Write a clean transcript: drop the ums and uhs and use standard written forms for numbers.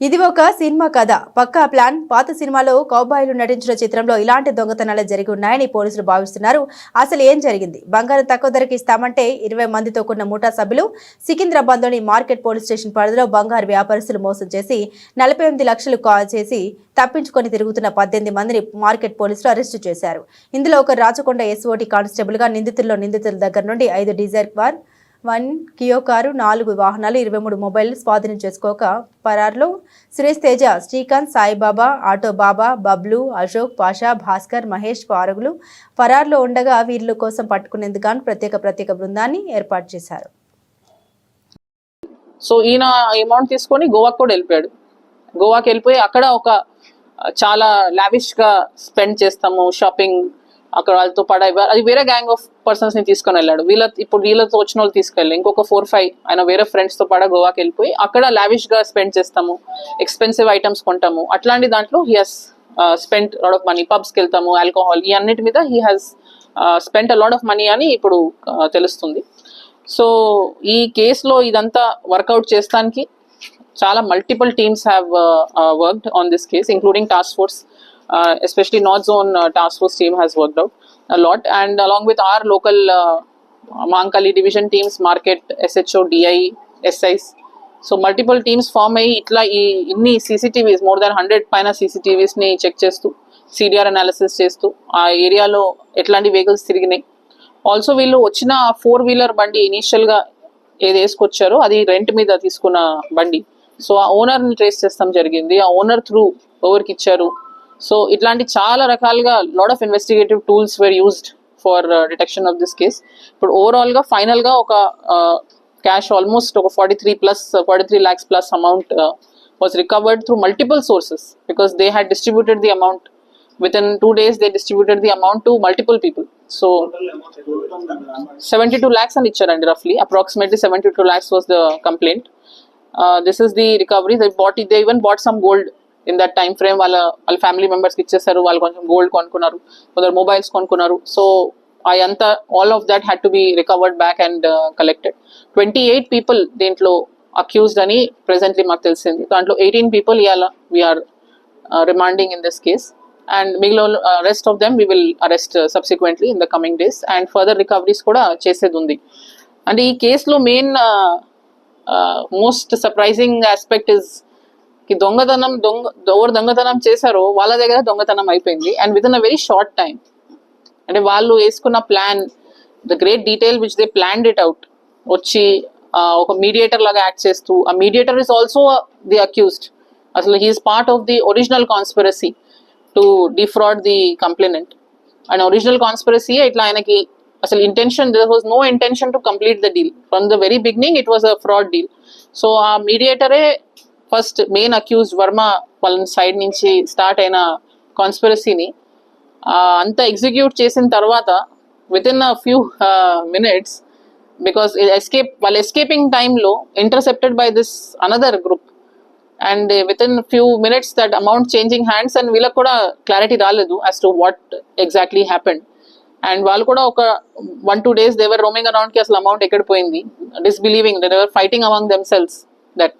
ఇది ఒక సినిమా కథ, పక్కా ప్లాన్. పాత సినిమాలో కౌబాయ్లు నటించిన చిత్రంలో ఇలాంటి దొంగతనాలు జరిగి ఉన్నాయని పోలీసులు భావిస్తున్నారు. అసలు ఏం జరిగింది? బంగారం తక్కువ ధరకి ఇస్తామంటే 20 మందితో కూడిన ముఠా సభ్యులు సికింద్రాబాద్లోని మార్కెట్ పోలీస్ స్టేషన్ పరిధిలో బంగారు వ్యాపారస్తులు మోసం చేసి 48 లక్షలు చేసి తప్పించుకొని తిరుగుతున్న 18 మందిని మార్కెట్ పోలీసులు అరెస్టు చేశారు. ఇందులో ఒక రాచకొండ ఎస్ఓటీ కానిస్టేబుల్ గా నిందితుల దగ్గర నుండి 5 డీజర్ కార్, 1 కియో కారు, 4 వాహనాలు, 23 మొబైల్ స్వాధీనం చేసుకోక పరార్లో సురేష్ తేజ, శ్రీకాంత్, సాయిబాబా, ఆటో బాబా, బబ్లు, అశోక్, పాషా, భాస్కర్, మహేష్ పారుగులు పరార్లో ఉండగా వీళ్ళ కోసం పట్టుకునేందుకు ప్రత్యేక బృందాన్ని ఏర్పాటు చేశారు. సో ఈయన అమౌంట్ తీసుకొని గోవాకి కూడా వెళ్ళిపోయాడు. గోవాకి వెళ్ళిపోయి అక్కడ ఒక చాలా లావిష్ గా స్పెండ్ చేస్తాము, షాపింగ్ అక్కడ వాళ్ళతో అది వేరే గ్యాంగ్ ఆఫ్ పర్సన్స్ ని తీసుకొని వెళ్ళాడు. వీళ్ళతో వచ్చిన వాళ్ళు తీసుకెళ్ళి ఇంకొక 4-5 ఆయన వేరే ఫ్రెండ్స్ తో పాటు గోవాకి వెళ్ళిపోయి అక్కడ లావిష్ గా స్పెండ్ చేస్తాము, ఎక్స్పెన్సివ్ ఐటమ్స్ కొంటాము. అట్లాంటి దాంట్లో he has spend lot of money. పబ్స్కి వెళ్తాము, ఆల్కహాల్, ఈ అన్నిటి మీద he has spend a lot of money అని ఇప్పుడు తెలుస్తుంది. సో ఈ కేసులో ఇదంతా వర్కౌట్ చేస్తానికి చాలా multiple teams have worked on this case, including task force. Especially North Zone Task Force team has worked out a lot, and along with our local Mankali division teams, market, SHO, DI, SIs. So multiple teams form అయ్యి ఇట్లా ఇన్ని CCTVs, more than 100 పైన CCTVs ని check చేస్తూ, CDR analysis చేస్తూ ఆ ఏరియాలో ఎట్లాంటి వెహికల్స్ తిరిగినాయి. ఆల్సో వీళ్ళు వచ్చిన 4-వీలర్ బండి ఇనీషియల్ గా ఏది వేసుకొచ్చారో అది రెంట్ మీద తీసుకున్న బండి. సో ఆ ఓనర్ ని ట్రేస్ చేస్తాం జరిగింది. ఆ ఓనర్ త్రూ ఎవరికి ఇచ్చారు. సో ఇట్లాంటి చాలా రకాలుగా lot of investigative tools were used for detection of this case. ఇప్పుడు ఓవరాల్ గా ఫైనల్ గా ఒక క్యాష్ ఆల్మోస్ట్ ఒక 43 lakhs plus amount was recovered through multiple sources, because they had distributed the amount within 2 days. They distributed the amount to multiple people. So 72 lakhs అని ఇచ్చారండి, రఫ్లీ approximately 72 lakhs was the complaint. This is the recovery. They even bought some gold in that time frame. వాళ్ళ family members కి ఇచ్చేసారు, వాళ్ళు కొంచెం gold కొనుక్కున్నారు, కొందరు మొబైల్స్ కొనుక్కున్నారు. సో అదంతా all of that had to be recovered back and collected. 28 people దీంట్లో అక్యూజ్డ్ అని ప్రెసెంట్లీ మాకు తెలిసింది. దాంట్లో 18 people ఇవాళ we are remanding in this case, and మిగిలిన rest of them we will arrest subsequently in the coming days, and further recoveries కూడా చేసేది ఉంది. అంటే ఈ కేసులో main most surprising aspect is ఎవరు దొంగతనం చేశారో వాళ్ళ దగ్గర దొంగతనం అయిపోయింది, and within a very short time. అంటే వాళ్ళు వేసుకున్న plan, the great detail which they planned it out, వచ్చి ఒక మీడియేటర్ లాగా యాక్ట్ చేస్తూ, ఆ mediator is also the accused. అసలు he is part of the original conspiracy to defraud the complainant. And original conspiracy ఇట్లా ఆయనకి అసలు intention, there was no intention to complete the deal from the very beginning. It was a fraud deal. So ఆ మీడియేటరే first main accused Varma వాళ్ళ side నుంచి start అయిన కాన్స్పిరసీని అంతా execute చేసిన తర్వాత within a few minutes, because వాళ్ళ escaping టైంలో intercepted by this another group, and within few minutes that amount changing hands, and వీళ్ళకి కూడా క్లారిటీ రాలేదు as to what exactly happened. And వాళ్ళు కూడా ఒక 1-2 days they were roaming around కి అసలు అమౌంట్ ఎక్కడ పోయింది, disbelieving, they were fighting among themselves that